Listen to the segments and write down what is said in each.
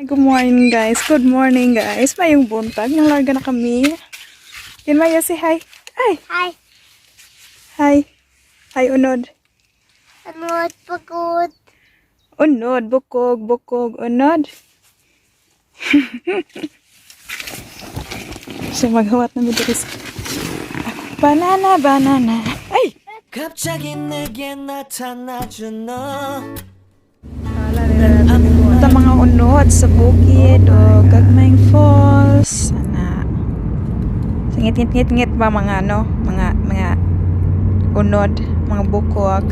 Good morning guys. Good morning guys. Mayong buntag. Nang larga na kami. Maya si hi. Ay. Hi. Hi. Hi unod. Anod pagod. Unod. Bukog. Bukog. Unod. So maghawat na bidiris. Banana. Banana. Ay. 갑자기 내게 나타나준 너. Ito mga unod sa bukid o gagmayng falls. Sana. Ngit-ngit-ngit ba mga mga unod, mga bukog.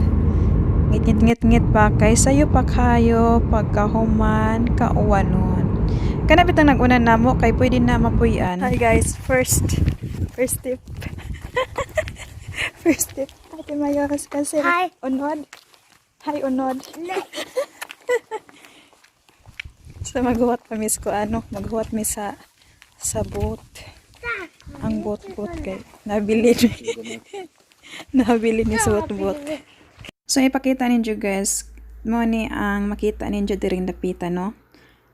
Ngit-ngit-ngit pa kay sayo pa kayo pagkahuman kauwanon. Kana bitang nag-una namo kay pwede na mapuy-an. Hi guys, first tip. First tip. Ate Mayos kasi Hi. unod. Hi unod. So maghuwat kami ko maghuwat mi sa boat. Ang boat kay nabili ni sa boat. So ipakita ninyo guys, mo ni ang makita ninyo diring dapita no.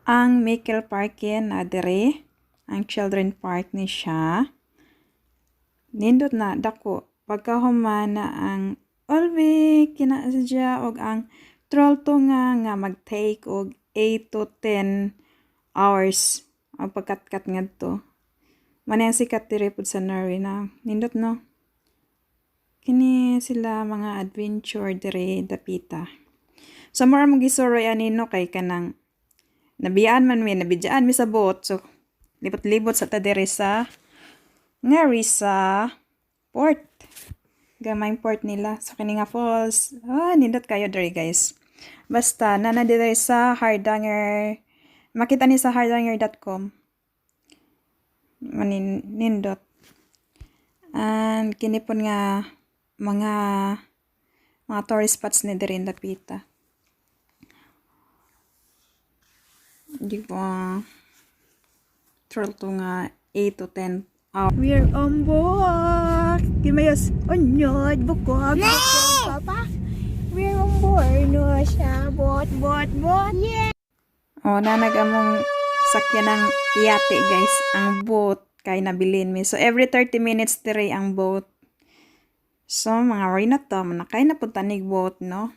Ang Michael Parkin na dire, ang children park ni siya. Nindot na dako pagkahuman na ang always kinasadya og ang troll to nga mag-take og 8 to 10 hours ang pagkat-kat ngadto. Manang sikat diri pud sa Norway na nindot no. Kini sila mga adventure diri dapita. So more mo gisoroy ani no kay kanang nabiyaan nabidjaan mi sa boat. So libot-libot sa ta diri sa ngari sa port. Gamay port nila. So kini nga falls. Nindot kayo diri guys. Basta nana diri sa Hardanger. Makita ni sa hardanger.com. Nindot. And kinipon nga mga tourist spots ni diri dapita. Di ba? Troll to nga 8 to 10 hours. We're on board. Kimayos. Onyod. Bukog. Bukog. Papa. We're on board. No siya. Bot. Yeah. Nanag among sakyan ng yate guys. Ang boat. Kay nabilin mi. So every 30 minutes dire ang boat. So mga ray na to. Manakay na punta nig boat no.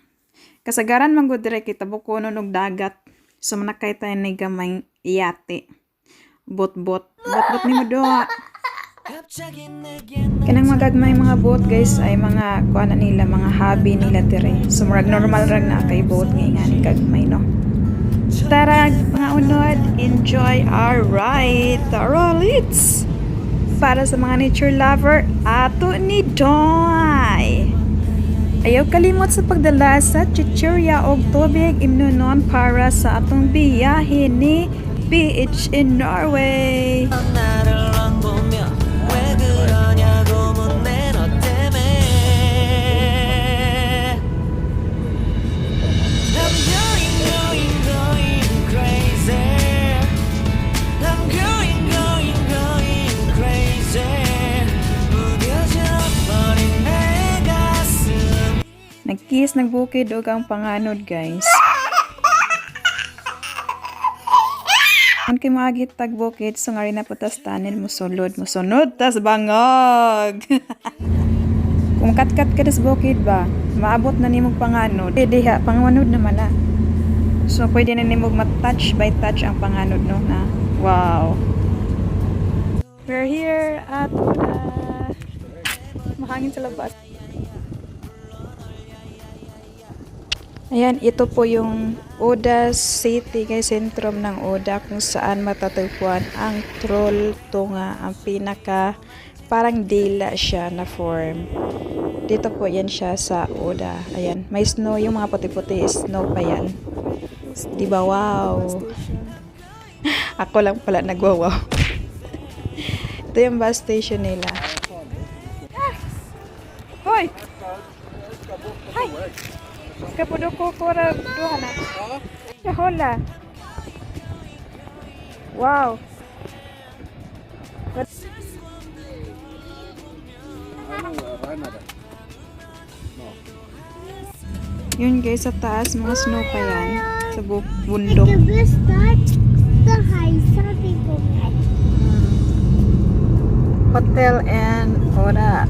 Kasagaran man go dire kita bukonon og dagat. So manakay tayo nig gamay yate. Bot ni mo do. Kanang magagmay mga boat guys ay mga kuana nila, mga hobby nila dire. So murag normal rag na kay boat nga ni gagmay no. Tara mga unod, enjoy our ride. Tara, let's! Para sa mga nature lover, ato ni Doy. Ayaw kalimot sa pagdala sa chichirya o tubig imnunon para sa atong biyahe ni beach in Norway. Nagkis, nagbukid og ang panganod guys. Ang kay maagit tagbukid so nga rin na putas tanin musunod tas bangag. Kung kat-kat ka des bukid ba, maabot na nimog panganod. Diha panganod naman na. So pwede na nimog ma-touch by touch ang panganod no na. Wow. We're here at mahangin sa labas. Ayan, ito po yung Oda City, guys, sentrum ng Oda kung saan matatagpuan ang troll tunga, ang pinaka parang dila siya na form. Dito po yan siya sa Oda. Ayan, may snow, yung mga puti-puti snow pa yan. Diba, wow. Ako lang pala nagwawaw. Ito yung bus station nila. Hoy! Hi! Kapudo ko kora duha na. Hola. Wow. Yun guys, sa taas mga snow pa yan sa bundok. Hotel and Oda.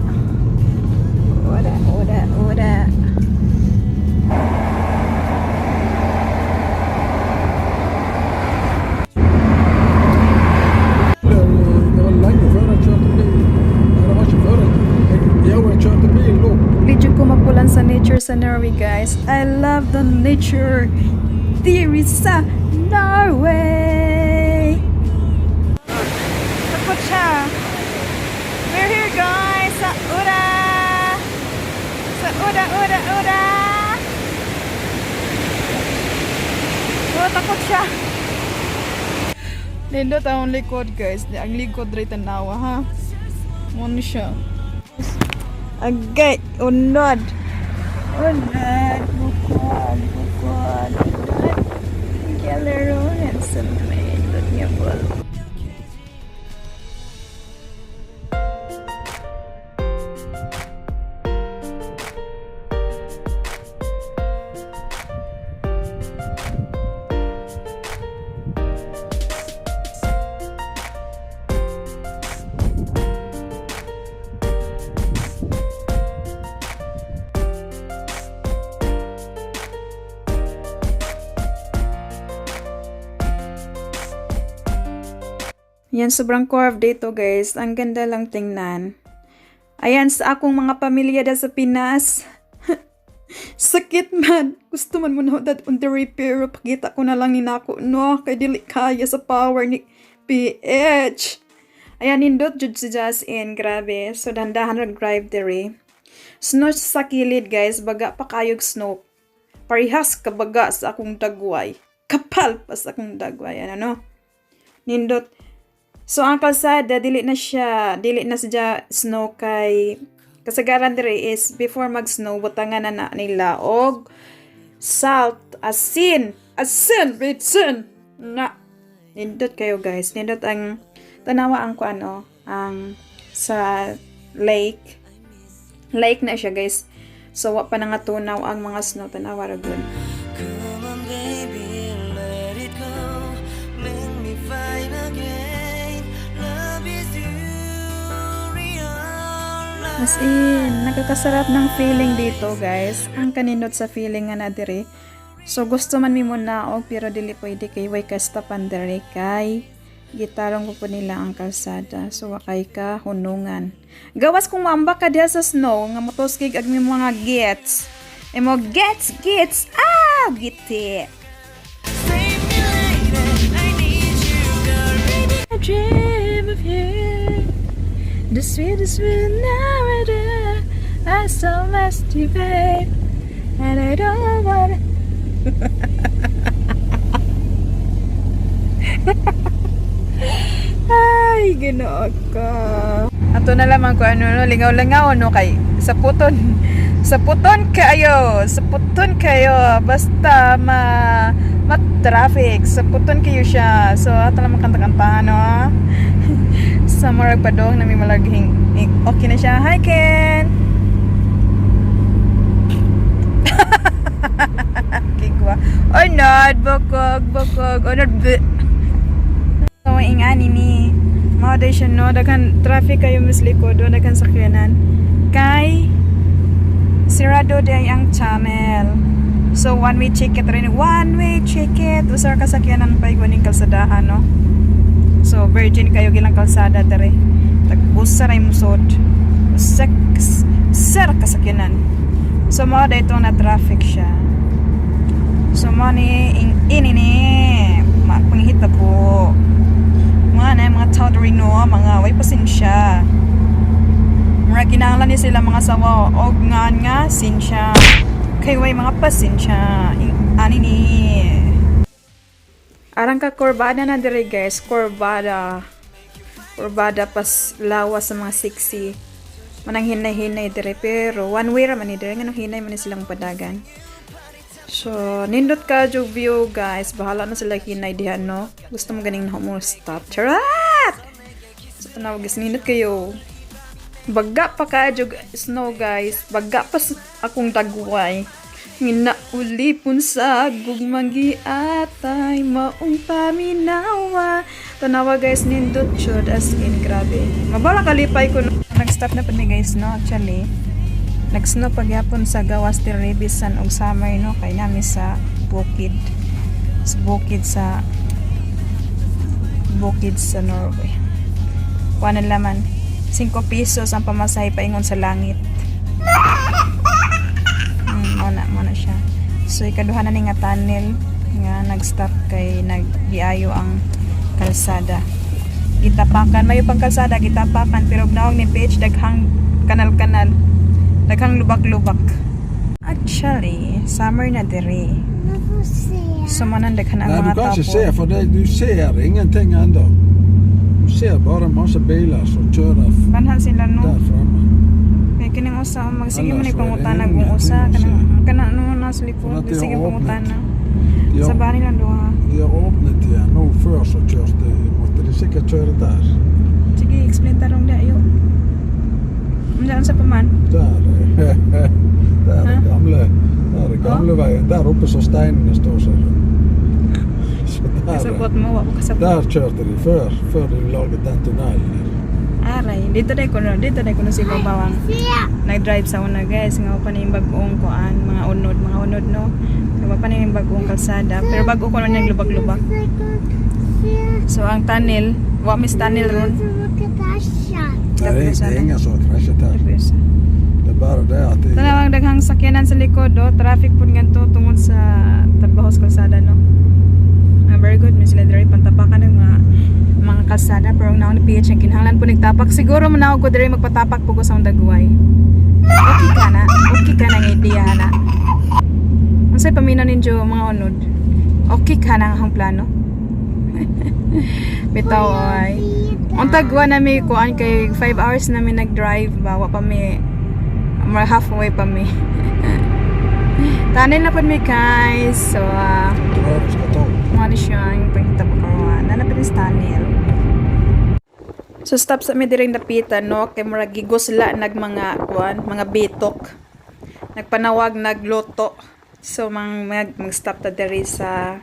Oda. Det var länge före jag körde bil. Nej, det var inte före. Jo, jag körde bil då. Medyo kumapulan sa nature sa Norway, guys. I love the nature. There is sa Norway. Takot siya. We're here, guys, sa Oda. Sa Oda. Oh, takot siya. Nindot ang likod, guys. Ang likod rin tanawa, ha? Muna siya. Agay, unod. Bukod. Galero, handsome man. Look niya po. Yan, sobrang curve dito, guys. Ang ganda lang tingnan. Ayan, sa akong mga pamilya da sa Pinas. Sakit man. Gusto man mo na that on the repair. Pakita ko na lang ni nako, no? Kay dili kaya sa power ni PH. Ayan, nindot jud si Jasin. Grabe. So, dandahan nag-drive dere. Snow sa kilid, guys. Baga pa kayog snow. Parihas kabaga sa akong dagway. Kapal pa sa akong dagway. Ano? Nindot. So, ang kalsada, dili na siya snow kay kasagaran dire is before mag-snow, butangan na nila og salt, asin, na. Nindot kayo, guys. Nindot ang tanawa ang ang sa lake. Lake na siya, guys. So, wa pa nangatunaw ang mga snow. Tanawa ra gud. Come on baby, let it go. Make me fight again. Love is real. As in, nagkakasarap ng feeling dito, guys. Ang kaninot sa feeling nga na dire. So, gusto man mi mo naog, pero dili pwede kay way kastapan dire kay gitarong ko po nila ang kalsada. So, wakay ka hunungan. Gawas kung maamba ka diha sa snow, nga motoskig ag mi mga gets. Emo gets! Giti! Save me lady, I need you, girl, baby. I dream of you, the sweetest will never. I so lost you, babe, and I don't wanna. Ay, ginoo ko. Ato na lamang ko lingaw-lingaw no kay sa puton kayo basta traffic sa puton kayo siya. So ato lamang kanta-kantahan no. Sa marag padong nami malaging okay na siya. Hi Ken. Kigwa. Or not bokog or not. So ingani ni Maudation no, daghan traffic kayo mislikod, daghan sakyanan. Kay sirado day ang channel. So one-way ticket rin. One-way ticket. Usar ka sakyanan pa iguning kalsadahan no. So virgin kayo gilang kalsada dere. Tag-usar ay musod. Sir kasakyanan. So mga dito na traffic siya. So mga ini panghita po. Mga tao rin no, mga way pasensya. Mga kinahanglan ni sila mga sawa og nga sinsya. Kay way mga pasensya. Ani ni. Arang ka kurbada na dire guys, kurbada pas lawas sa mga sexy. Manang hinay-hinay dire pero one way ra man ni dire nganong hinay man ni silang padagan. So, nindot ka jo view guys. Bahala na sila hinay dihan no. Gusto mo ganing na mo stop. Charat! So, tanaw guys, nindot kayo. Baga pa ka jo snow guys. Baga pa akong dagway. Nginauli pun sa gugmanggi atay maong paminawa. Tanawa guys, nindot chud as in, grabe. Mabala kalipay ko. Nag-stop na pa ni guys, no? Actually, nag-snow pagyapon sa gawas ti Rebisan og summer, no? Kay nami sa bukid. Sa bukid sa Norway. Kuha na laman. 5 pesos ang pamasahe paingon sa langit. Muna siya. So, ikaduha na ni nga tunnel nga nag-stop kay nagbiayo ang kalsada. Gitapakan, mayo pang kalsada, gitapakan, pero naong ni page daghang kanal-kanal, daghang lubak-lubak. Actually, summer na diri. So manan daghan ang Nej, mga du kan tao. inte se för det, du ser ingenting ändå. Du ser bara en massa bilar som kör Banhan sila no. där framme. Kaya kining usa magsige Ala, man ni so, pangutana eh, kung usa ingenting kana no nasa likod, Wala tayong sige open. pangutana. Ja. Sa bani lang duha. De har öppnat igen. Nog förr så körs det, måste de säkert köra där. Sige, explain tarong da yo. Undan sa paman? Där är gamla vägen. Där uppe så stenen står så. Så Kasabot där, mo, wa ko kasabot. där körde de för de lagat den tunneln. Aray, dito day kuno si babawang nag-drive sa una guys, nga pa ning bag-ong kuan, mga unod no. Nga pa ning bag-ong kalsada, pero bago ko nang lubak-lubak. So ang tunnel, wa mis tunnel ron. Nej, det är inga så kraschat här. Det är bara det att det Tanawang daghang sakyanan sa likod do, traffic pud ngadto tungod sa tabahos kalsada no. Very good, may sila diri pantapakan ng mga kalsada, pero ang naon ni PH ang kinahanglan po nagtapak. Siguro manawag ko diri magpatapak po ko sa dagway. Okay ka na ng idea na. Unsay paminaw ninyo mga unod? Okay ka na ang plano? Bitaw ay. Ang tagwa na mi kuan kay 5 hours na mi nag-drive, bawa pa mi halfway pa mi. Tanin na po mi guys. So, rör ska ta. mga siya yung pangita po karuan. Nanapin yung tunnel. So, stop sa mi diring napitan, no? Kay murag gigusla nag mga kuan, mga bitok. Nagpanawag, nagloto. So, mag-stop ta diri sa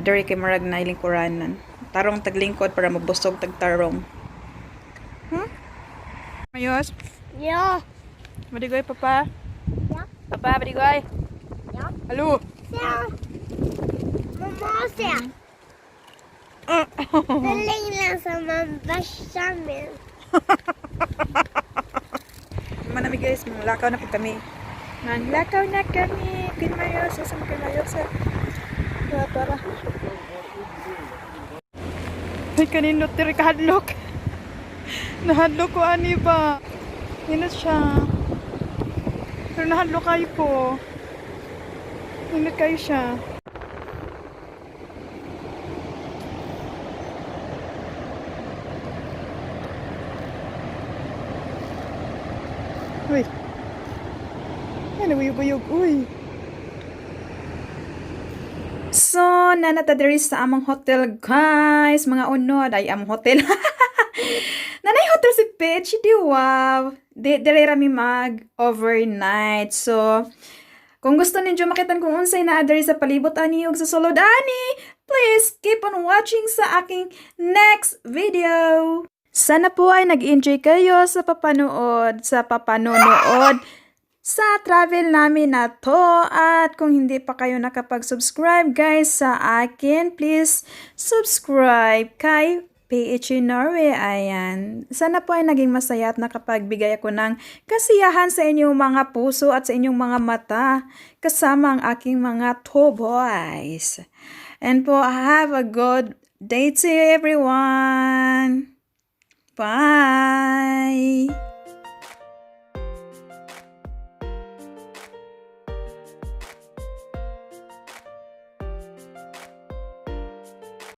diri kay murag na ilingkuranan. Tarong taglingkod para mabusog tagtarong. Mayos? Ja. Madigoy, papa? Ja. Papa, madigoy? Ja. Halo? Ja. Mamma se. Det ligner som en bechamel. Manami guys, lakaw na po kami. Lakaw na kami. Kinmayosa, sa kinmayosa. Tara. Ay, kanino tiri kahadlok. Nahadlok ko ani ba? Hinot siya. Pero nahadlok kayo po. Hinot kayo siya. Uy. Ano, uyog-uyog. Uy. So, nanata diri sa among hotel, guys. Mga unod ay among hotel. Nanay hotel si Peach. Di wow. Dire rami mag overnight. So, kung gusto ninyo makitan kung unsay naa diri sa palibot ani ug sa sulod ani, please keep on watching sa aking next video. Sana po ay nag-enjoy kayo sa papanood sa travel namin na to. At kung hindi pa kayo nakapag-subscribe guys sa akin, please subscribe kay PH Norway. Ayan. Sana po ay naging masaya at nakapagbigay ako ng kasiyahan sa inyong mga puso at sa inyong mga mata kasama ang aking mga two boys. And po, have a good day to everyone. Bye!